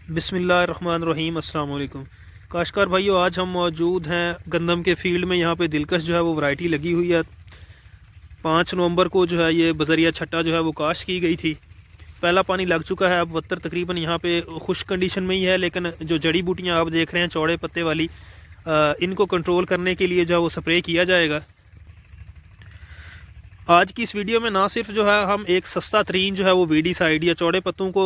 बिस्मिल्लाहिर्रहमानिर्रहीम अस्सलाम वालेकुम। काश्तकार भाइयों, आज हम मौजूद हैं गंदम के फील्ड में। यहाँ पे दिलकश जो है वो वैरायटी लगी हुई है। 5 नवंबर को जो है ये बजरिया छट्टा जो है वो काश्त की गई थी। पहला पानी लग चुका है। अब वत्तर तकरीबन यहाँ पे खुश कंडीशन में ही है, लेकिन जो जड़ी बूटियाँ आप देख रहे हैं चौड़े पत्ते वाली, इनको कंट्रोल करने के लिए जो है वो स्प्रे किया जाएगा। आज की इस वीडियो में ना सिर्फ जो है हम एक सस्ता तरीन जो है वो वीडीसाइड या चौड़े पत्तों को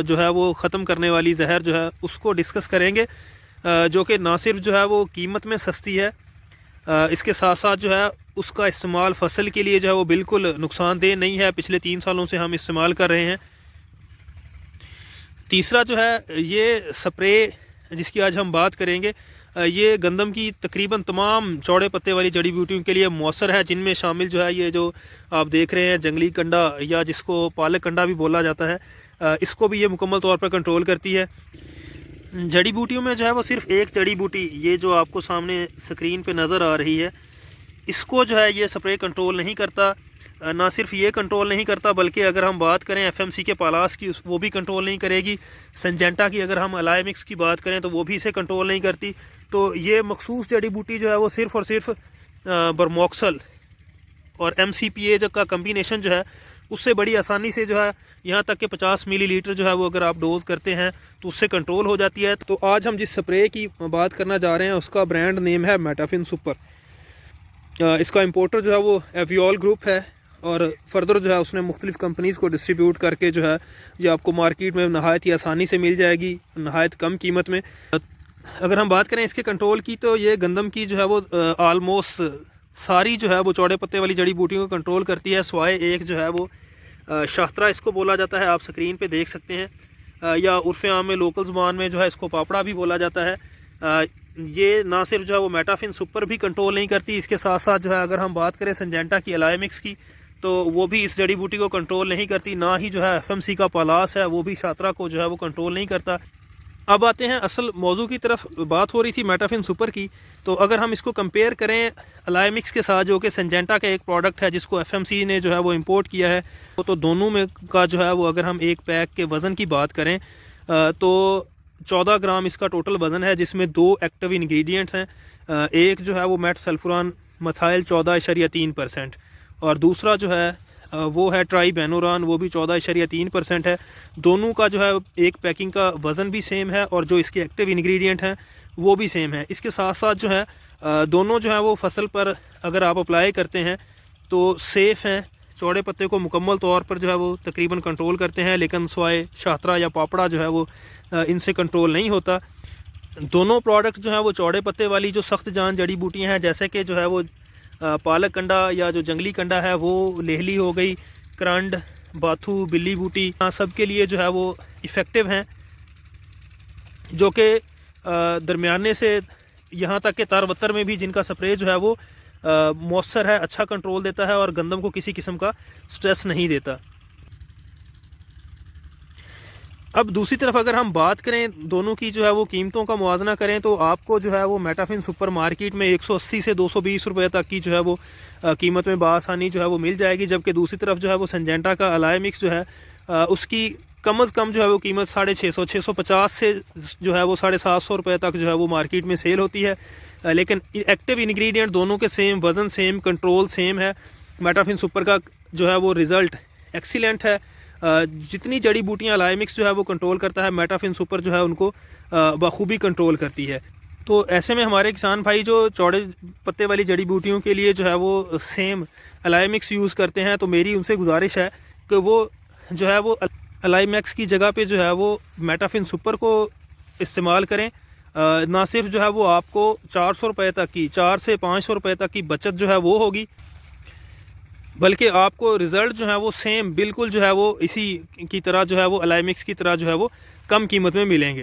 जो है वो ख़त्म करने वाली जहर जो है उसको डिस्कस करेंगे, जो कि ना सिर्फ जो है वो कीमत में सस्ती है, इसके साथ साथ जो है उसका इस्तेमाल फसल के लिए जो है वो बिल्कुल नुकसानदेह नहीं है। पिछले 3 सालों से हम इस्तेमाल कर रहे हैं। तीसरा जो है ये स्प्रे जिसकी आज हम बात करेंगे, ये गंदम की तकरीबन तमाम चौड़े पत्ते वाली जड़ी बूटियों के लिए मौसर है, जिनमें शामिल जो है ये जो आप देख रहे हैं जंगली कंडा या जिसको पालक कंडा भी बोला जाता है, इसको भी ये मुकम्मल तौर पर कंट्रोल करती है। जड़ी बूटियों में जो है वो सिर्फ एक जड़ी बूटी, ये जो आपको सामने स्क्रीन पे नज़र आ रही है, इसको जो है ये स्प्रे कंट्रोल नहीं करता। ना सिर्फ ये कंट्रोल नहीं करता, बल्कि अगर हम बात करें एफएमसी के पालास की, वो भी कंट्रोल नहीं करेगी। सिंजेंटा की अगर हम अलाइमिक्स की बात करें तो वो भी इसे कंट्रोल नहीं करती। तो ये मखसूस जड़ी बूटी जो है वो सिर्फ़ और सिर्फ बरमोक्सल और MCPA का कम्बिनेशन जो है उससे बड़ी आसानी से जो है, यहाँ तक कि 50 मिलीलीटर जो है वो अगर आप डोज़ करते हैं तो उससे कंट्रोल हो जाती है। तो आज हम जिस स्प्रे की बात करना जा रहे हैं उसका ब्रांड नेम है मेटाफिन सुपर। इसका इंपोर्टर जो है वो एवियोल ग्रुप है, और फर्दर जो है उसने मुख्तलिफ़ कंपनीज़ को डिस्ट्रीब्यूट करके जो है ये आपको मार्केट में नहायत ही आसानी से मिल जाएगी, नहायत कम कीमत में। अगर हम बात करें इसके कंट्रोल की, तो ये गंदम की जो है वो आलमोस्ट सारी जो है वो चौड़े पत्ते वाली जड़ी बूटियों को कंट्रोल करती है, स्वाय एक जो है वो शाहतरा इसको बोला जाता है, आप स्क्रीन पे देख सकते हैं, या उर्फ़ आम में लोकल ज़ुबान में जो है इसको पापड़ा भी बोला जाता है। ये ना सिर्फ जो है वो मेटाफिन सुपर भी कंट्रोल नहीं करती, इसके साथ साथ जो है अगर हम बात करें सिंजेंटा की अलाइमिक्स की, तो वो भी इस जड़ी बूटी को कंट्रोल नहीं करती। ना ही जो है एफएमसी का पालास है, वो भी शाहतरा को जो है वो कंट्रोल नहीं करता। अब आते हैं असल मौजू की तरफ। बात हो रही थी मेटाफिन सुपर की, तो अगर हम इसको कंपेयर करें अलाइमिक्स के साथ, जो कि सिंजेंटा का एक प्रोडक्ट है जिसको एफएमसी ने जो है वो इंपोर्ट किया है, तो दोनों में का जो है वो अगर हम एक पैक के वज़न की बात करें तो 14 ग्राम इसका टोटल वज़न है, जिसमें 2 एक्टिव इंग्रेडिएंट्स हैं। एक जो है वो मेट सल्फुरान मथाइल 14.3%, और दूसरा जो है वो है ट्राई बेनोरान, वो भी 14.3% है। दोनों का जो है एक पैकिंग का वज़न भी सेम है, और जो इसके एक्टिव इंग्रेडिएंट हैं वो भी सेम है। इसके साथ साथ जो है दोनों जो है वो फसल पर अगर आप अप्लाई करते हैं तो सेफ़ हैं। चौड़े पत्ते को मुकम्मल तौर पर जो है वो तकरीबन कंट्रोल करते हैं, लेकिन स्वाय शाहतरा या पापड़ा जो है वो इनसे कंट्रोल नहीं होता। दोनों प्रोडक्ट जो है वो चौड़े पत्ते वाली जो सख्त जान जड़ी बूटियाँ हैं, जैसे कि जो है वो पालक कंडा या जो जंगली कंडा है, वो लेहली हो गई, करंड, बाथू, बिल्ली बूटी, सब के लिए जो है वो इफ़ेक्टिव हैं, जो कि दरमियाने से यहाँ तक कि तारवत्तर में भी जिनका स्प्रे जो है वो मौसर है, अच्छा कंट्रोल देता है और गंदम को किसी किस्म का स्ट्रेस नहीं देता। अब दूसरी तरफ अगर हम बात करें दोनों की जो है वो कीमतों का मुआवजा करें, तो आपको जो है वो मेटाफिन सुपर मार्केट में 180 से 220 रुपये तक की जो है वो कीमत में बासानी जो है वो मिल जाएगी। जबकि दूसरी तरफ जो है वो सिंजेंटा का अलाइमिक्स जो है उसकी कम अज़ कम जो है वो कीमत 650 650 से जो है वो 750 रुपये तक जो है वो मार्केट में सेल होती है। लेकिन एक्टिव इंग्रेडिएंट दोनों के सेम, वज़न सेम, कंट्रोल सेम है। मेटाफिन सुपर का जो है वो रिज़ल्ट एक्सीलेंट है। जितनी जड़ी बूटियाँ अलाइमिक्स जो है वो कंट्रोल करता है, मेटाफिन सुपर जो है उनको बखूबी कंट्रोल करती है। तो ऐसे में हमारे किसान भाई जो चौड़े पत्ते वाली जड़ी बूटियों के लिए जो है वो सेम अलाइमिक्स यूज़ करते हैं, तो मेरी उनसे गुजारिश है कि वो जो है वो अलाइमिक्स की जगह पे जो है वो मेटाफिन सुपर को इस्तेमाल करें। ना सिर्फ जो है वो आपको 400 रुपये तक की, 4 से 500 रुपये तक की बचत जो है वो होगी, बल्कि आपको रिज़ल्ट जो है वो सेम बिल्कुल जो है वो इसी की तरह जो है वो अलाइमिक्स की तरह जो है वो कम कीमत में मिलेंगे।